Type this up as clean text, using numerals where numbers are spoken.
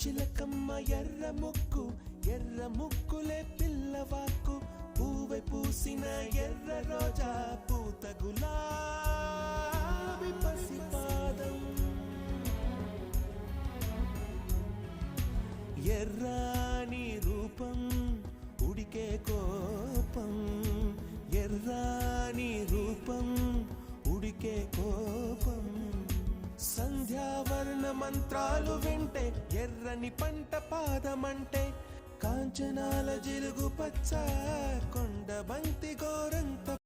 చిలకమ్మ ఎర్ర ముక్కులే పిల్లవాకు పూవై పూసిన ఎర్ర రోజా పూత గులాబీ పసిపాదం ఎర్రాని రూపం ఉడికే కోపం ఎర్రాని రూపం ఉడికే కోపం సంధ్యావర్ణ మంత్రాలు వింటే ఎర్రని పంట పాదమంటే కాంచనాల జిలుగు పచ్చ కొండ బంతి గోరంత